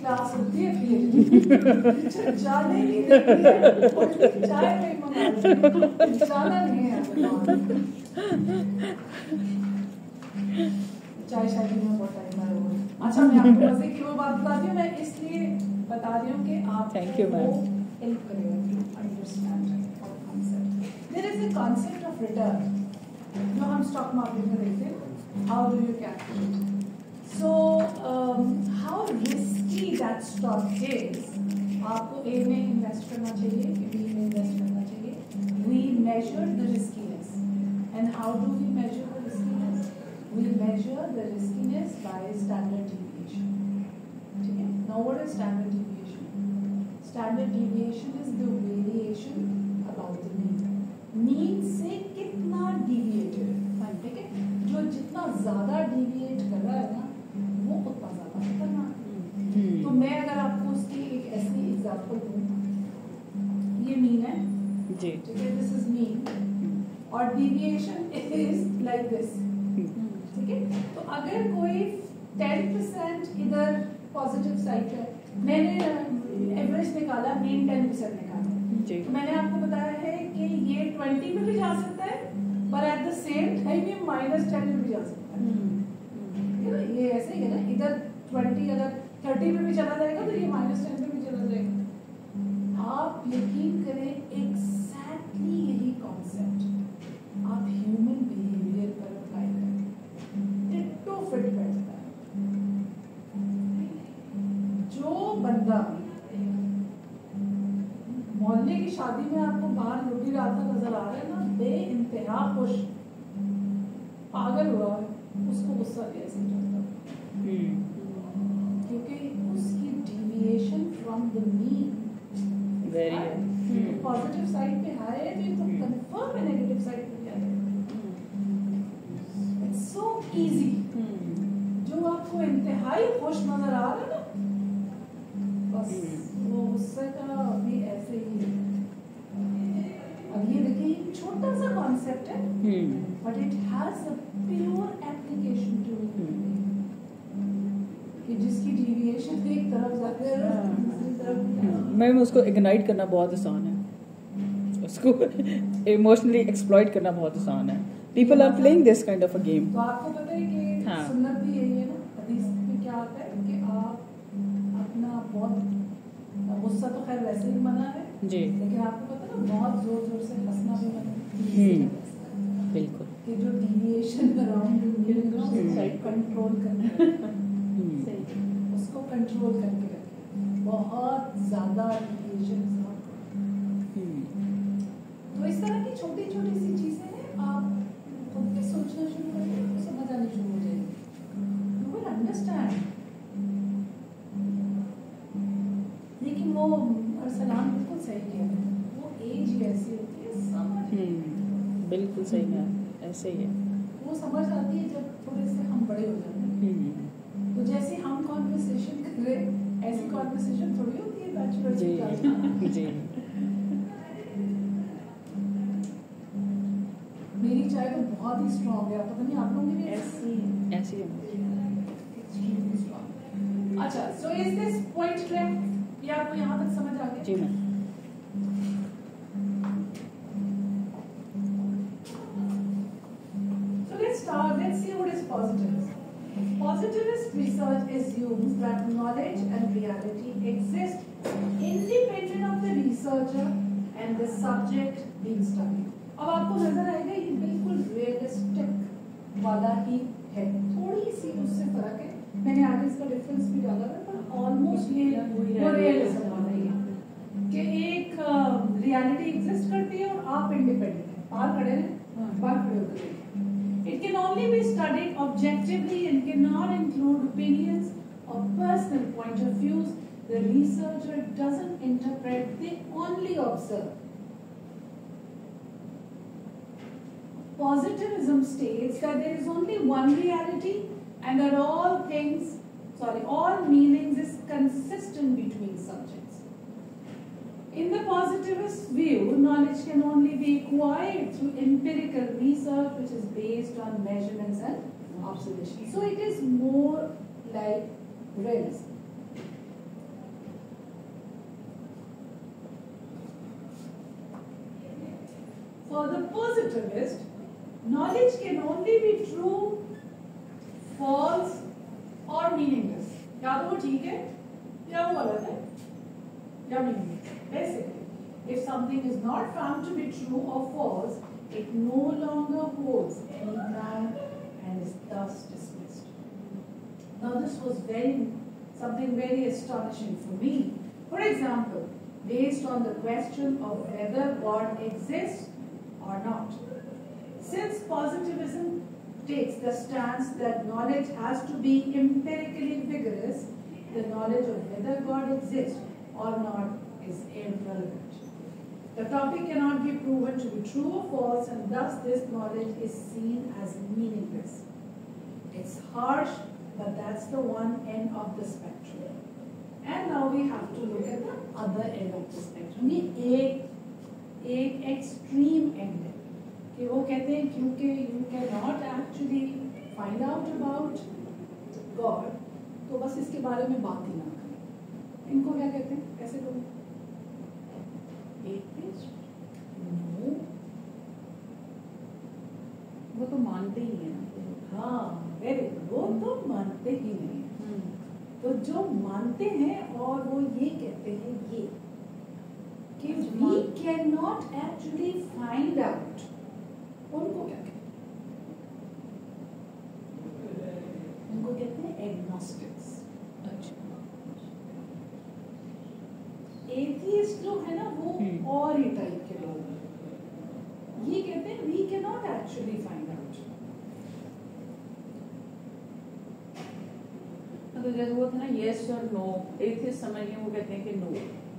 Class होती है फिर जाने नहीं देती है, चाय नहीं मंगाती, जाना नहीं है। चाय शादी में बहुत टाइम आया हुआ। अच्छा, मैं आपको मजे की वो बात बताती हूँ, मैं इसलिए बता रही हूँ कि आप थैंक यू मैम, हेल्प करेगा to understand concept. There is a concept of return जो हम स्टॉक मार्केट में देखते हैं, how do you calculate, so how risky that stock is. आपको ए में इन्वेस्ट करना चाहिए, बी में इन्वेस्ट करना चाहिए। We measure the riskiness, and how do we measure the riskiness? We measure the riskiness by standard deviation. ठीक है, now what is standard deviation? Standard deviation is the variation about the mean. Mean से कितना deviated, ठीक है, जो जितना ज्यादा deviate कर रहा है ना वो उतना ज्यादा खतरनाक है। तो मैं अगर आपको उसकी एक ऐसी एग्जांपल दूं, ये मीन है जी, ठीक है, दिस इज मीन और डिविएशन इज लाइक दिस, ठीक है। तो अगर कोई 10% इधर पॉजिटिव साइड है, मैंने एवरेज निकाला, मीन 10% निकाला, तो मैंने आपको बताया है कि ये 20 में भी जा सकता है पर एट द सेम टाइम ये -10 में भी जा सकता है। ये ऐसे ही है ना, इधर 20 अगर 30 में भी चला जाएगा तो ये -10 में भी चला जाएगा। आप यकीन करें, एग्जैक्टली यही कॉन्सेप्ट आप ह्यूमन बिहेवियर पर अप्लाई करें, डिट्टो फिट बैठता है। जो बंदा मोहल्ले की शादी में आपको बाहर लुटी राता नजर आ रहा है ना, बेइंतहा खुश, पागल हुआ है, उसको गुस्सा कैसे चलता, क्योंकि उसकी deviation from the mean very positive side पे हाई है, तो कंफर्म है नेगेटिव साइड पे क्या है। It's so easy. जो आपको इंतहाई खुश नजर आ रहा है ना, बस वो गुस्से का भी ऐसे ही है। अब ये देखिए, एक छोटा सा कॉन्सेप्ट है but it has a pure application to कि जिसकी डिविएशन एक तरफ जाती है दूसरी तरफ। मैम उसको इग्नाइट करना बहुत आसान है, उसको इमोशनली एक्सप्लॉइट करना बहुत आसान है। People are playing this kind of a game. तो आपको पता है कि सुन्नत भी यही है ना, हदीस में क्या आता है कि आप अपना बहुत गुस्सा तो खैर वैसे ही मना है जी, लेकिन आपको पता है ना बहुत जोर जोर से हंसना भी मना है। बिल्कुल, कि जो डिविएशन अराउंड कंट्रोल करना उसको कंट्रोल करके रखें, बहुत ज्यादा डिविएशन। तो इस तरह की छोटी छोटी सी चीजें हैं, आप खुद भी सोचना शुरू करेंगे तो समझ आनी शुरू हो जाएगी, यू विल अंडरस्टैंड। लेकिन वो अरसलान बिल्कुल सही किया, वो एज ही ऐसी होती है, समझ बिल्कुल सही है, ऐसे ही है। वो समझ आती है जब थोड़े से हम बड़े हो जाते हैं। तो जैसे हम कॉन्वर्सेशन कर रहे, ऐसी कॉन्वर्सेशन थोड़ी होती है बैचलर जी जी। मेरी चाय तो बहुत ही स्ट्रॉन्ग है, पता नहीं आप लोगों की भी ऐसी है। अच्छा, so is this point clear? ये आपको यहाँ तक समझ आ गया? जी ma'am. So let's see what is positivist. Positivist research assumes that knowledge and reality exist independent of the researcher and the subject being studied. अब आपको नजर आएगा ये बिल्कुल रियलिस्टिक वाला ही है, थोड़ी सी उससे फर्क है। मैंने आगे इसका डिफरेंस भी डाला था, पर ऑलमोस्ट ये रियलिज्म वाला ही है कि एक रियलिटी एग्जिस्ट करती है और आप इंडिपेंडेंट हैं, बाहर खड़े हैं, बाहर खड़े होकर it can only be studied objectively and cannot include opinions or personal point of views. The researcher doesn't interpret, they only observe. Positivism states that there is only one reality and that all meanings is consistent between subjects. In the positivist view, knowledge can only be acquired through empirical research, which is based on measurements and observations. So it is more like realism. for the positivist, knowledge can only be true, false or meaningless. या तो वो ठीक है या वो गलत है या meaningless. Basically, if something is not found to be true or false, it no longer holds any ground and is thus dismissed. Now this was something very astonishing for me. For example, based on the question of whether God exists or not. Since positivism takes the stance that knowledge has to be empirically vigorous, the knowledge of whether God exists or not is irrelevant. The topic cannot be proven to be true or false, and thus this knowledge is seen as meaningless. It's harsh, but that's the one end of the spectrum. And now we have to look at the other end of the spectrum. ये एक extreme end है कि वो कहते हैं क्योंकि you cannot actually find out about God, तो बस इसके बारे में बात ही ना करें. इनको क्या कहते हैं? कैसे करूँ? Atheist? No. वो तो मानते ही है ना. हाँ, वेरी गुड. वो तो मानते ही नहीं. तो जो मानते हैं और वो ये कहते हैं ये कि we cannot actually find out, उनको क्या कहते हैं? उनको कहते हैं agnostics. अच्छा. एथियस्ट जो है ना वो और ही टाइप के लोग हैं. ये कहते हैं we cannot actually find out. तो जैसे वो था ना yes और no, एथियस्ट समझ गए, वो कहते हैं कि no,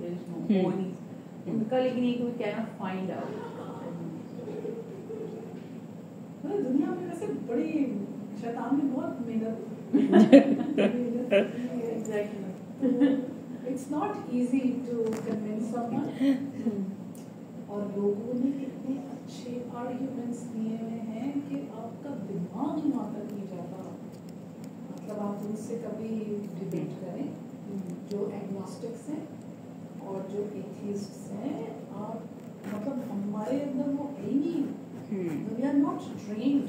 there is no, वो नहीं. उनका लेकिन ये कि we cannot find out. दुनिया में वैसे बड़ी शैतान ने बहुत मेहनत. Exactly. It's not easy to convince someone. और लोगों ने कितने अच्छे आर्ग्यूमेंट्स दिए हुए हैं कि आपका दिमाग ही वहाँ तक नहीं जाता. मतलब आप उनसे कभी डिबेट करें, जो एग्नोस्टिक्स हैं और जो एथियस्ट्स हैं, आप मतलब हमारे अंदर वो है ही नहीं. We are not trained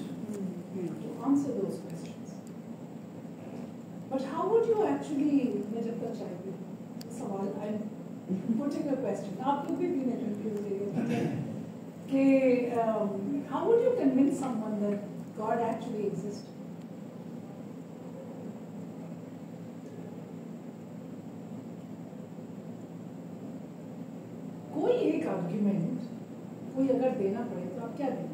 to answer those questions. But how would you actually, मैं जब तक चाय पी सवाल, I'm putting a question. आप लोग भी पीने confused है कि how would you convince someone that God actually exists? कोई एक आर्ग्यूमेंट कोई अगर देना पड़े तो आप क्या देंगे?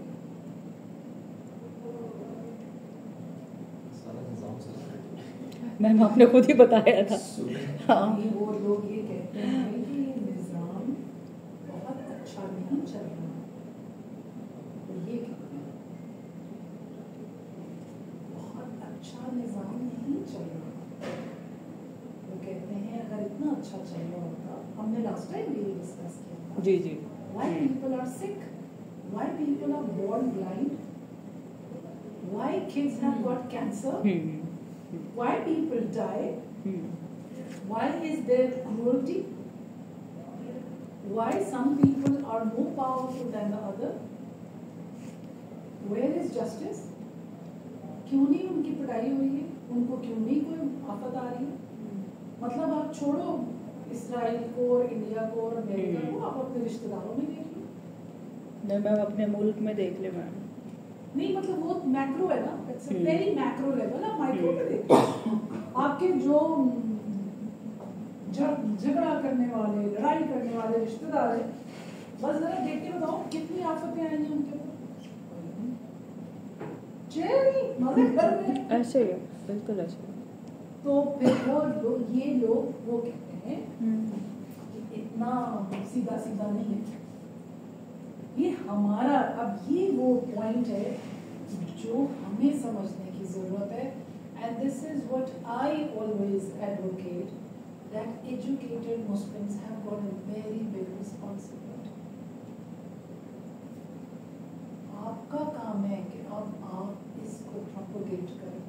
मैम आपने खुद ही बताया था. हाँ. वो लोग ये कहते हैं कि ये निज़ाम बहुत अच्छा नहीं चल रहा. तो ये कहते हैं बहुत अच्छा निज़ाम नहीं चल रहा. वो कहते हैं अगर इतना अच्छा चल रहा होता, हमने लास्ट टाइम भी डिस्कस किया था. जी जी. Why people are sick? Why people are born blind? Why kids have got cancer? Why people die? Why is there cruelty? Why some people are more powerful than the other? Where is justice? क्यों नहीं उनकी पिटाई हुई है? उनको क्यों नहीं कोई आफत आ रही है? मतलब आप छोड़ो इसराइल को और इंडिया को और अमेरिका को, आप अपने रिश्तेदारों में देख लो. नहीं मैम, अपने मुल्क में देख ले मैम. नहीं मतलब वो मैक्रो है ना, it's a very macro level. आप माइक्रो में देखो, आपके जो झगड़ा करने वाले, लड़ाई करने वाले रिश्तेदार हैं, बस जरा देख के बताओ कितनी आफतें आई हैं उनके ऊपर. मजे कर रहे हैं. ऐसे ही बिल्कुल ऐसे. तो फिर वो ये लोग वो कहते हैं कि इतना सीधा सीधा नहीं है. ये हमारा अब ये वो पॉइंट है जो हमें समझने की जरूरत है. And this is what I always advocate, that educated Muslims have got a very big responsibility. आपका काम है कि अब आप इसको प्रोपोगेट करें.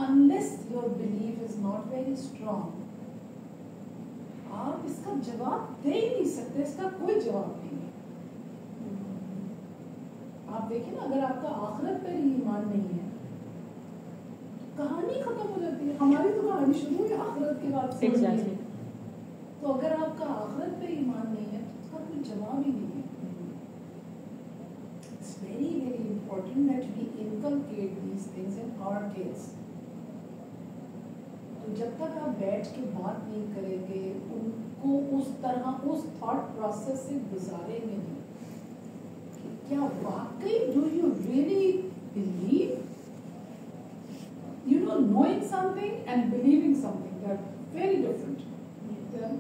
Unless your belief is not very strong, आप इसका जवाब दे ही नहीं सकते. इसका कोई जवाब नहीं है. आप देखिए ना, अगर आपका आखिरत पर ही ईमान नहीं है, कहानी खत्म हो जाती है। हमारी तो कहानी शुरू हुई आखिरत के बाद से। Exactly. तो अगर आपका आखिरत पे ईमान नहीं है तो उसका कोई जवाब ही नहीं है। It's very very important that we inculcate these things in our kids. तो जब तक आप बैठ के बात नहीं करेंगे, उनको उस तरह उस थॉट प्रोसेस से गुजारेंगे नहीं कि क्या वाकई do you really believe, you know, knowing something and believing something, they are very different. They are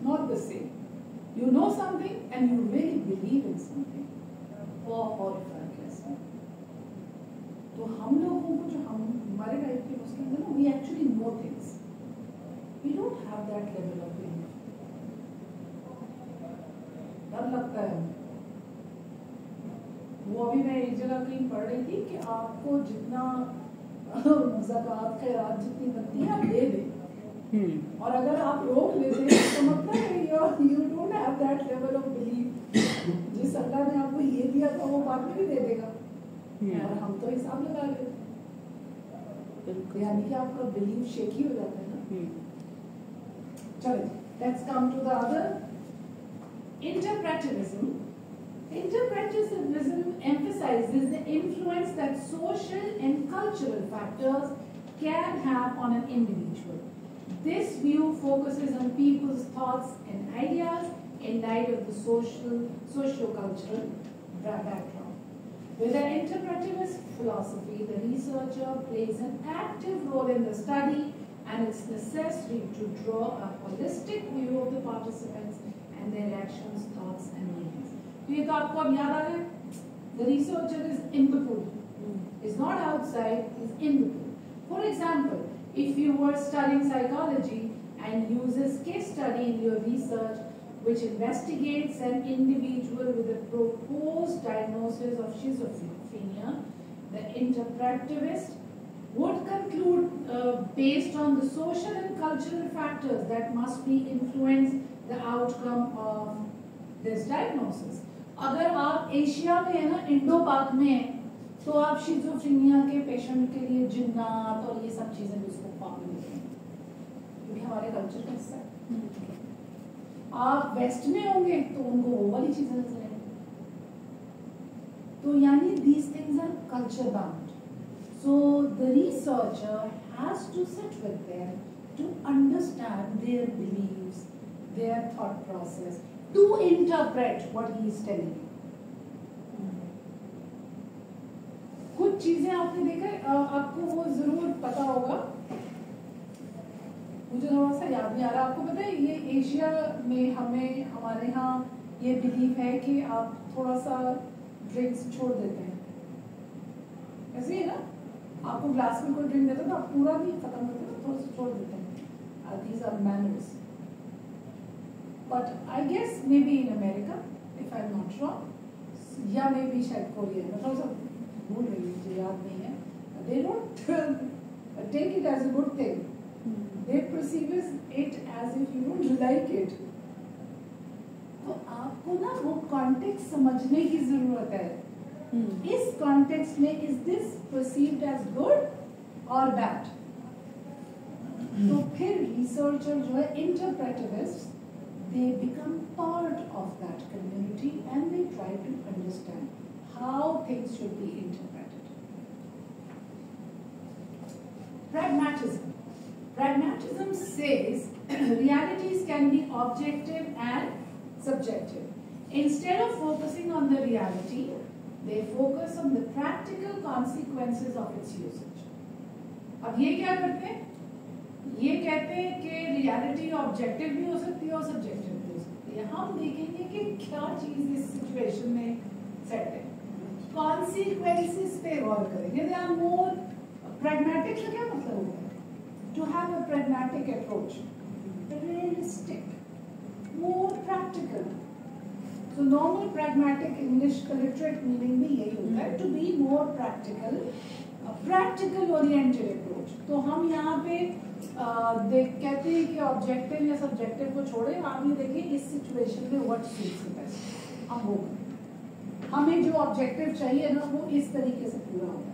not the same. You know something and you really believe in something. और फर्क है इसमें। तो हम लोगों को जो हमारे टाइप के उसके अंदर ना, we actually know things. We don't have that level of belief. डर लगता है हमें। वो अभी मैं एक जगह कहीं पढ़ रही थी कि आपको जितना ज़कात खैरात जितनी बनती है आप दे दें, और अगर आप रोक लेते हैं तो मतलब है you don't have that level of belief. जिस अल्लाह ने आपको ये दिया तो वो बाद में भी दे देगा, और हम तो हिसाब लगा लेते, यानी कि आपका बिलीव शेकी हो जाता है ना। चलो, let's come to the other, interpretivism. Interpretivism emphasizes the influence that social and cultural factors can have on an individual. This view focuses on people's thoughts and ideas in light of the socio-cultural background. With an interpretivist philosophy, the researcher plays an active role in the study, and it's necessary to draw a holistic view of the participants and their actions, thoughts, and meanings. तो ये तो आपको अब याद आ गया, the researcher is in the pool, is not outside, is in the pool. For example, if you were studying psychology and uses case study in your research which investigates an individual with a proposed diagnosis of schizophrenia, the interpretivist would conclude based on the social and cultural factors that must be influence the outcome of this diagnosis. अगर आप Asia में है ना, Indo पाक में है, तो आप शिज़ोफ्रेनिया के पेशेंट के लिए जिन्नात और ये सब चीजें भी उसको फॉलो होती हैं, क्योंकि हमारे कल्चर का हिस्सा है। आप वेस्ट में होंगे तो उनको वो वाली चीजें नजर आएंगी। तो यानी these things are culture bound. So the researcher has to sit with them to understand their beliefs, their thought process, to interpret what he is telling you. कुछ चीजें आपने देखा है, आपको वो जरूर पता होगा, मुझे थोड़ा सा याद नहीं आ रहा। आपको पता है ये एशिया में हमें हमारे यहाँ ये बिलीव है कि आप थोड़ा सा ड्रिंक्स छोड़ देते हैं, ऐसे ही ना, आपको ग्लास में कोई ड्रिंक देता है तो आप पूरा नहीं खत्म करते ना, थोड़ा सा छोड़ देते हैं। These are manners. But I guess maybe in America, if I'm not wrong, या maybe शायद कोरिया, मैं थोड़ा सा भूल रही हूँ, मुझे याद नहीं है। They don't take it as a good thing. They perceive it as if you don't like it. तो आपको ना वो context समझने की जरूरत है। इस context में is this perceived as good or bad? तो फिर researcher जो है interpretivists, they become part of that community and they try to understand how things should be interpreted. Pragmatism. Pragmatism says realities can be objective and subjective. Instead of focusing on the reality, they focus on the practical consequences of its usage. अब ये क्या करते हैं? ये कहते हैं कि reality objective भी हो सकती है और सब्जेक्टिव भी हो सकती है। हम देखेंगे कि क्या चीज इस सिचुएशन में सेट है, कॉन्सिक्वेंसेस पे गौर करेंगे। दे आर मोर प्रैग्मेटिक का क्या मतलब होता है? To have a pragmatic approach, realistic, more practical. So normal pragmatic English का literate meaning भी यही होता है, to be more practical, practical oriented approach। तो हम यहाँ पे कहते हैं कि ऑब्जेक्टिव या सब्जेक्टिव को छोड़े, आप ये देखिए इस सिचुएशन में व्हाट सूट्स द बेस्ट, हम वो हमें जो ऑब्जेक्टिव चाहिए ना वो इस तरीके से पूरा होगा,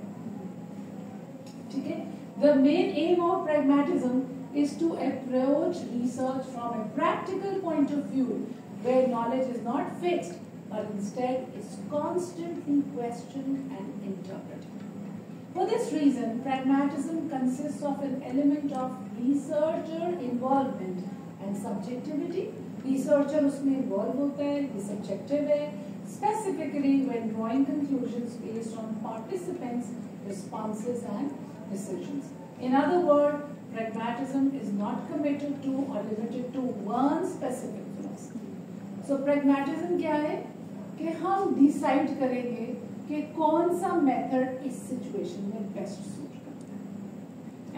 ठीक है। The main M of pragmatism is to approach research from a practical point of view where knowledge is not fixed but instead is constantly questioned and interpreted. For this reason, pragmatism consists of an element of researcher involvement and subjectivity. Researcher उसमें involve होता है, ये subjective है, specifically when drawing conclusions based on participants' responses and decisions. In other words, pragmatism is not committed to or limited to one specific philosophy. So pragmatism क्या है कि हम decide करेंगे कि कौन सा method इस situation में best suit करता है,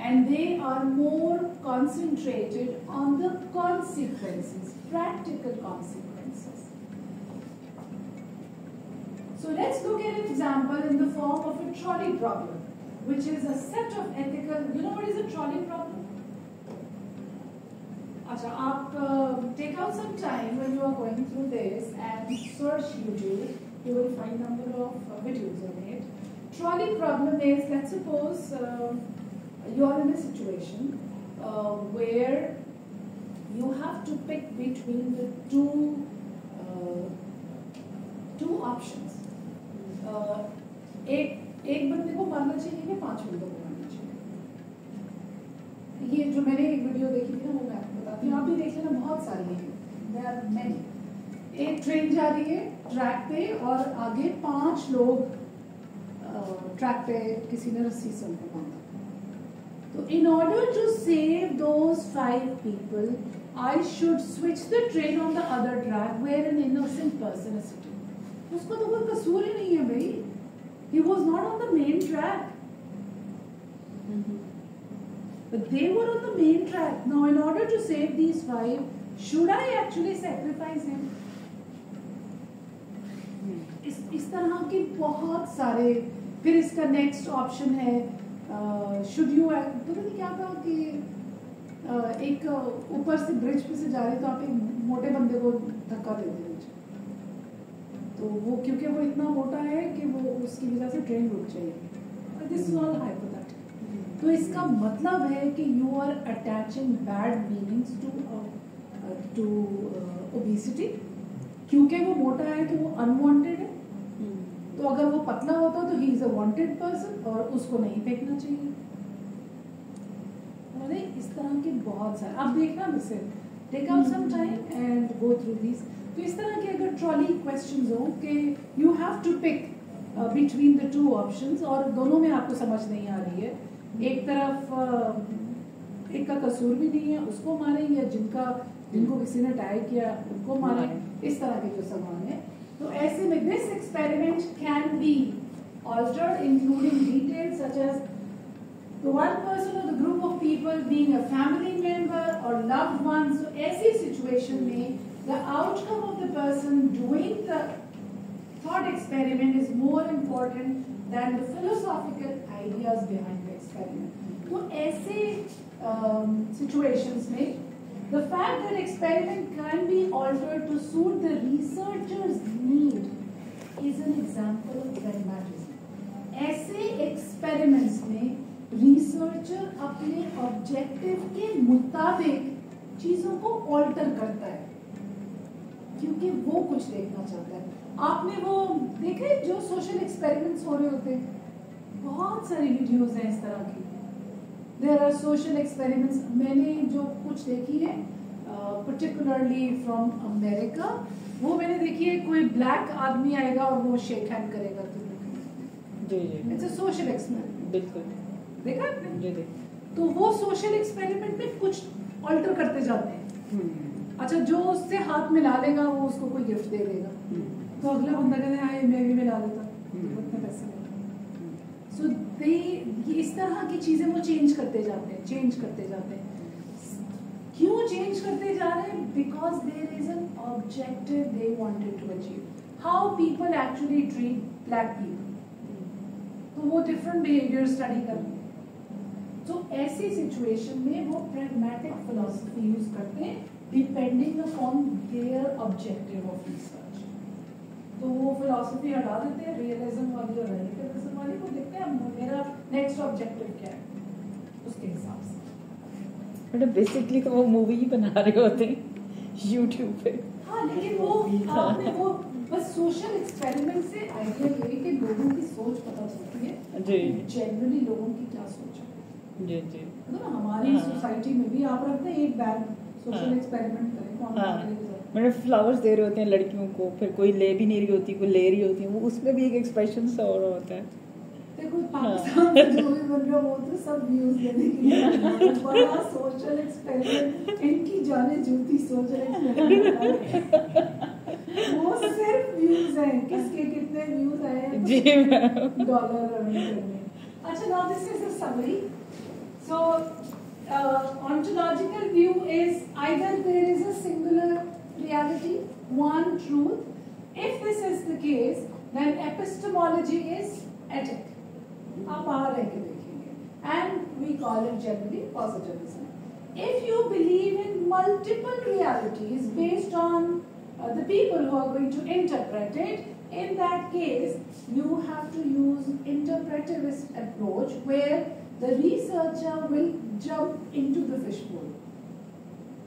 and they are more concentrated on the consequences, practical consequences. So let's look at an example in the form of a trolley problem, which is a set of ethical. You know what is a trolley problem? Acha, aap take out some time when you are going through this and search YouTube. You will find number of videos on it. Trolley problem is, let's suppose you are in a situation where you have to pick between the two options. एक बंदे को मारना चाहिए कि 5 बंदों को मारना चाहिए। ये जो मैंने एक वीडियो देखी थी ना वो मैं आपको बताती हूँ, आप भी देख लेना, बहुत सारी हैं, there are many. एक ट्रेन जा रही है ट्रैक पे और आगे 5 लोग ट्रैक पे किसी ने रस्सी से उनको बांधा। तो in order to save those 5 people, I should switch the train on the other track where an innocent person is sitting. उसको तो कोई कसूर ही नहीं है भाई, he was not on the main track. But they were on the main track. Now in order to save these 5, should I actually sacrifice him? इस तरह के बहुत सारे। फिर इसका नेक्स्ट ऑप्शन है शुड यू, पता नहीं क्या था कि एक ऊपर से ब्रिज पे से जा रहे तो आप एक मोटे बंदे को धक्का दे देंगे, तो वो क्योंकि वो इतना मोटा है कि वो उसकी वजह से ट्रेन रुक जाएगी। This is all hypothetical. तो इसका मतलब है कि you are attaching bad meanings to obesity. क्योंकि वो मोटा है तो वो अनवांटेड है, तो अगर वो पतला होता तो he is a wanted person और उसको नहीं फेंकना चाहिए। और इस तरह के बहुत सारे आप देखना, मिसे take out some time and go through this. तो इस तरह के अगर ट्रॉली क्वेश्चंस हो कि you have to pick between the 2 options और दोनों में आपको समझ नहीं आ रही है, एक तरफ एक का कसूर भी नहीं है उसको मारें, या जिनको किसी ने अटैक किया उनको मारें, इस तरह के जो सवाल है। तो ऐसे में this experiment can be altered including details such as the one person or the group of people being a family member or loved one. So ऐसी situation में the outcome of the person doing the thought experiment is more important than the philosophical ideas behind the experiment. तो ऐसे situations में the fact that experiment can be altered to suit the researcher's need is an example of pragmatism. ऐसे experiments में researcher अपने objective के मुताबिक चीजों को ऑल्टर करता है क्योंकि वो कुछ देखना चाहता है। आपने वो देखे जो सोशल एक्सपेरिमेंट्स हो रहे होते हैं, बहुत सारी वीडियोस हैं इस तरह की। देयर आर सोशल एक्सपेरिमेंट्स, मैंने जो कुछ देखी है पर्टिकुलरली फ्रॉम अमेरिका, वो मैंने देखी है, कोई ब्लैक आदमी आएगा और वो शेक हैंड करेगा। इट्स अ सोशल एक्सपेरिमेंट, बिल्कुल देखा आपने? तो वो सोशल एक्सपेरिमेंट में कुछ ऑल्टर करते जाते हैं। अच्छा, जो उससे हाथ मिला लेगा वो उसको कोई गिफ्ट दे देगा, तो अगला बंदा कहता है मैं भी मिला लेता, उतने पैसे। सो दे इस तरह की चीजें वो चेंज करते जाते हैं। क्यों चेंज करते जा रहे हैं? Because there is an objective they wanted to achieve. How people actually treat black people, तो वो डिफरेंट बिहेवियर स्टडी कर रहे हैं। तो ऐसी सिचुएशन में वो प्रैग्मेटिक फिलॉसफी यूज करते हैं depending upon their objective of research. तो वो फिलॉसफी हटा देते हैं, रियलिज्म वाली और रेडिकलिज्म वाली को देखते हैं मेरा नेक्स्ट ऑब्जेक्टिव क्या है उसके हिसाब से। मतलब बेसिकली तो वो मूवी ही बना रहे होते हैं यूट्यूब पे। हाँ, लेकिन वो आपने वो बस सोशल एक्सपेरिमेंट से आइडिया ये कि लोगों की सोच पता चलती है जी, जनरली लोगों की क्या सोच है। जी जी। मतलब हमारी सोसाइटी में भी आप रखते हैं एक बैग सोशल एक्सपेरिमेंट करें कौन मतलब फ्लावर्स दे रहे होते हैं लड़कियों को, फिर कोई ले भी नहीं रही होती, कोई ले रही होती है, वो उसमें भी एक एक्सप्रेशन सा और होता है। देखो पाकिस्तान में जो भी बन रहा वो तो सब व्यूज लेने के लिए बड़ा सोशल एक्सपेरिमेंट, इनकी जाने जूती सोशल एक्सपेरिमेंट वो सिर्फ व्यूज हैं, किसके कितने व्यूज आए हैं जी डॉलर अर्न करने। अच्छा, now this is a summary. So ontological view is either there is a singular reality, one truth. If this is the case, then epistemology is ethic. आप बाहर रह के देखेंगे, and we call it generally positivism. If you believe in multiple realities based on the people who are going to interpret it, in that case you have to use interpretivist approach where the researcher will jump into the fishbowl.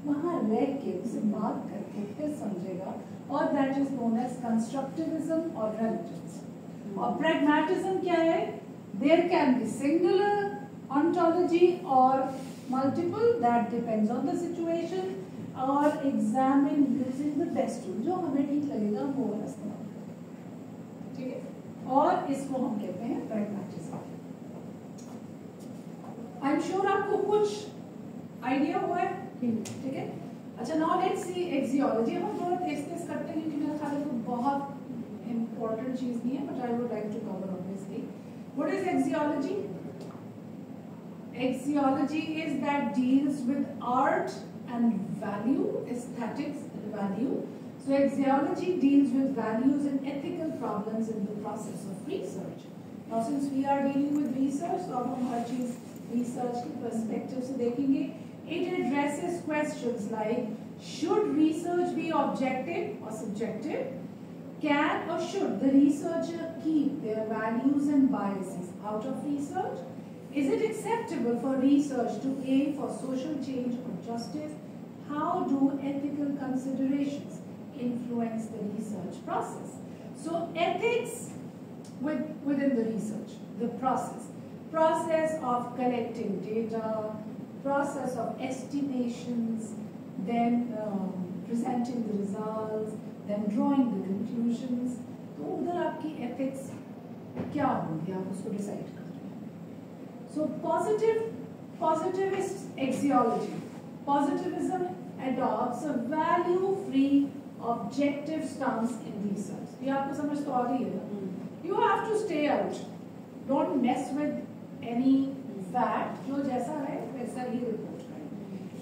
वहाँ रह के उसे बात करके फिर समझेगा, और that is known as constructivism or relativism. और pragmatism क्या है? There can be singular ontology or multiple, that depends on the situation, or examine using the best tool, जो हमें ठीक लगेगा वो वाला इस्तेमाल करें, ठीक है? और इसको हम कहते हैं pragmatism. I'm sure आपको कुछ आइडिया हुआ है, ठीक है? अच्छा, now let's see axiology. हम थोड़ा तेज करते हैं क्योंकि मेरा ख्याल है वो बहुत important चीज नहीं है, but I would like to cover obviously. What is axiology? Axiology is that deals with art and value, aesthetics and value. So axiology deals with values and ethical problems in the process of research. Now since we are dealing with research, तो अब हम हर चीज research के perspective से देखेंगे. It addresses questions like, should research be objective or subjective? Can or should the researcher keep their values and biases out of research? Is it acceptable for research to aim for social change or justice? How do ethical considerations influence the research process? So ethics within the research, the process of collecting data, process of estimations, then presenting the results, then drawing the conclusions. तो उधर आपकी ethics क्या होगी, आप उसको decide कर रहे हैं. So positivist axiology. Positivism adopts a value-free, objective stance in research. ये आपको समझ तो आ रही है ना? You have to stay out. Don't mess with any fact. जो जैसा है वैसा ही report करें.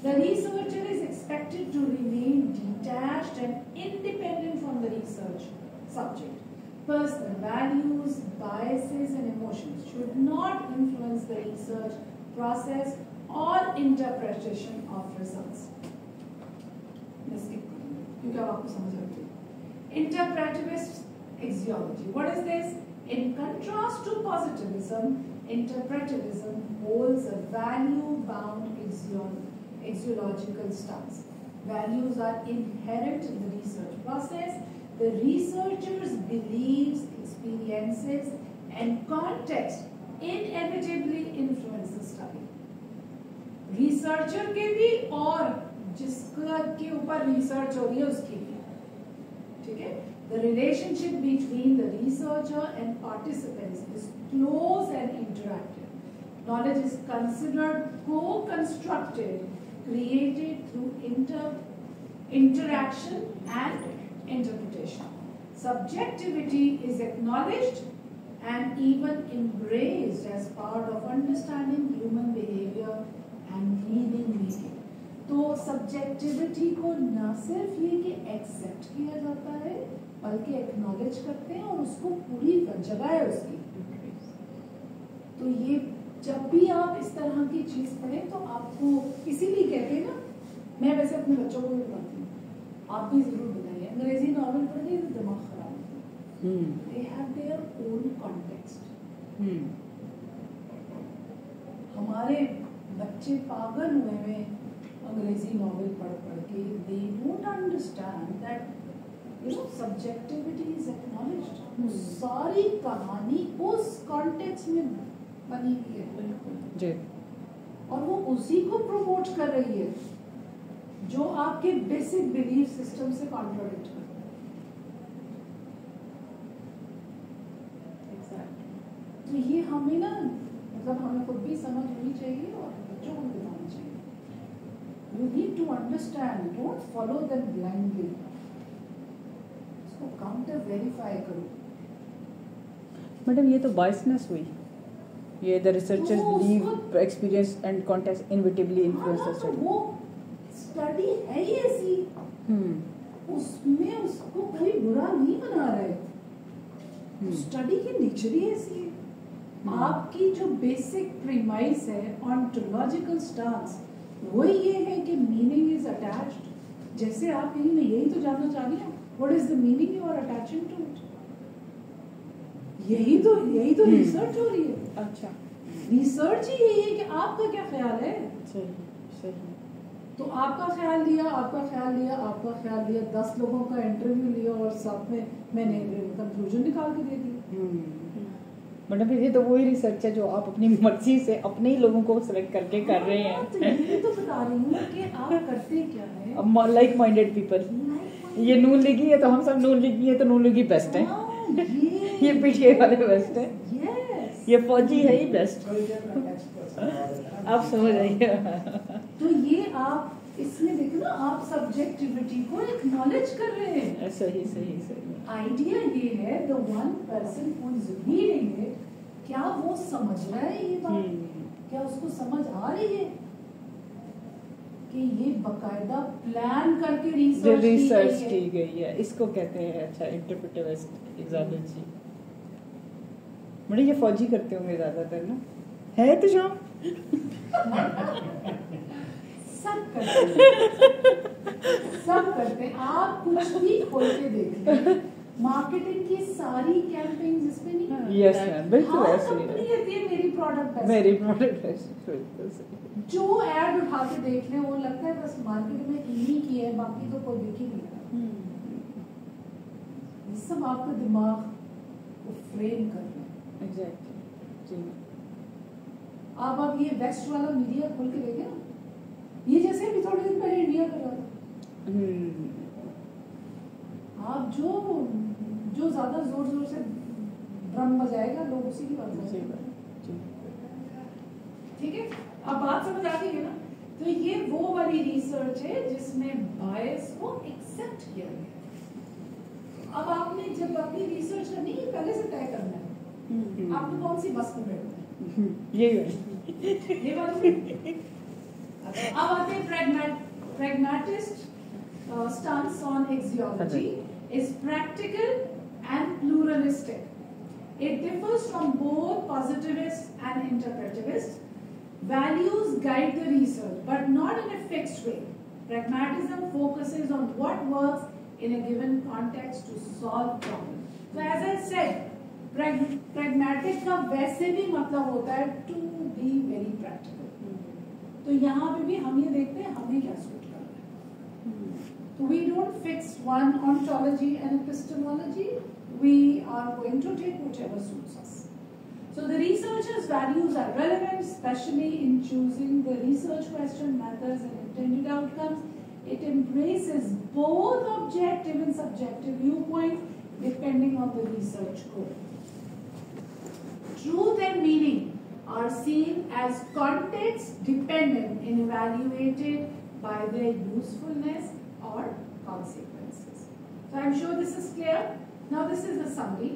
The researcher is expected to remain detached and independent from the research subject. Personal values, biases, and emotions should not influence the research process or interpretation of results. क्योंकि अब आपको समझ आ गई. Interpretivist axiology. What is this? In contrast to positivism, interpretivism holds a value-bound axiological stance. Values are inherent in the research process. The researcher's beliefs, experiences, and context inevitably influence the study. Researcher के भी और जिसके ऊपर research हो रही है उसके भी, ठीक है? The relationship between the researcher and participants is close and interactive. Knowledge is considered co-constructed, created through interaction and interpretation. Subjectivity is acknowledged and even embraced as part of understanding human behavior and reading meaning. तो subjectivity को न सिर्फ ये कि accept किया जाता है बल्कि एक्नॉलेज करते हैं और उसको पूरी जगह है उसकी. तो ये जब भी आप इस तरह की चीज पढ़ें तो आपको इसीलिए कहते हैं ना, मैं वैसे अपने बच्चों को भी बताती हूँ, आप भी जरूर बताइए अंग्रेजी नॉवल पढ़िए तो दिमाग खराब होता है. they have their own context. हमारे बच्चे पागल हुए हैं अंग्रेजी नॉवेल पढ़ के. They don't understand that subjectivity is acknowledged. सारी कहानी उस कॉन्टेक्स्ट में बनी हुई है और वो उसी को प्रमोट कर रही है जो आपके बेसिक बिलीफ सिस्टम से कॉन्ट्राडिक्ट करता है. तो ये हमें ना मतलब हमें खुद भी समझ होनी चाहिए और बच्चों को भी बताना चाहिए. You need to understand. Don't follow them blindly. इसको काउंटर वेरीफाई करो. मैडम ये तो बायसनेस हुई. ये the researchers believe experience and context inevitably influence the study. वो स्टडी है ही ऐसी. उसमें उसको कोई बुरा नहीं बना रहे. स्टडी की नेचर ही ऐसी है. आपकी जो बेसिक प्रीमाइस है ऑन्टोलॉजिकल स्टांस वो ये है कि मीनिंग इज अटैच्ड. जैसे आप यही मैं यही तो जानना चाह रही हूँ what is the meaning you are attaching to it. यही तो रिसर्च हो रही है. अच्छा रिसर्च ही यही है कि आपका क्या ख्याल है. सही. तो आपका ख्याल लिया 10 लोगों का इंटरव्यू लिया और सब में मैंने कंक्लूजन निकाल के दे दी. मैडम ये तो वही रिसर्च है जो आप अपनी मर्जी से अपने ही लोगों को सिलेक्ट करके कर रहे हैं. तो यही तो बता रही हूँ कि आप करते क्या है. Like minded people. ये नून लीगी है तो हम सब नून लीगी है तो नून लीगी बेस्ट है. ये पीछे वाले बेस्ट है. ये फौजी है ही बेस्ट. आप समझ आइए. तो ये आप इसमें देखो ना आप सब्जेक्टिविटी को एक्नॉलेज कर रहे हैं. सही. आइडिया ये है the one person who is reading it क्या वो समझ रहा है ये बात. क्या उसको समझ आ रही है कि ये बकायदा प्लान करके रिसर्च की गई है. इसको कहते हैं अच्छा इंटरप्रेटिव एग्जाम्पल. मैडम ये फौजी करते होंगे ज्यादातर ना. है तो शाम सब करते हैं. आप कुछ भी खोल के देखें मार्केटिंग की सारी कैंपेन इसमें नहीं. यस मैम बिल्कुल ऐसे ही कंपनी कहती है मेरी प्रोडक्ट बेस्ट. जो एड उठा के देख ले वो लगता है बस मार्केट में इन्हीं की है बाकी तो कोई दिख ही नहीं. ये सब आपका दिमाग को फ्रेम कर रहा है. एग्जैक्टली. आप ये वेस्ट वाला मीडिया खोल के देखें ना. ये जैसे अभी थोड़े दिन पहले इंडिया कर रहा था. आप जो ज्यादा जोर से ड्रम बजाएगा लोग उसी की बात करेंगे. ठीक है. अब बात समझ आ गई है ना. तो ये वो वाली रिसर्च है जिसमें बायस को एक्सेप्ट किया गया. अब आपने जब अपनी रिसर्च करनी है पहले से तय करना है आपने कौन सी बस में बैठना है. ये वाली. अब आते हैं pragmatist stance on axiology is practical and pluralistic. It differs from both positivists and interpretivists. Values guide the research, but not in a fixed way. Pragmatism focuses on what works in a given context to solve problems. So as I said, pragmatic का वैसे भी मतलब होता है to be very practical. तो यहाँ पे भी हम ये देखते हैं हमें क्या सूट कर रहा है. तो we don't fix one ontology and epistemology. We are going to take whichever suits us. So the researcher's values are relevant, especially in choosing the research question, methods, and intended outcomes. It embraces both objective and subjective viewpoints depending on the research goal. Truth and meaning are seen as context dependent and evaluated by their usefulness or consequences. So I am sure this is clear. Now this is the summary.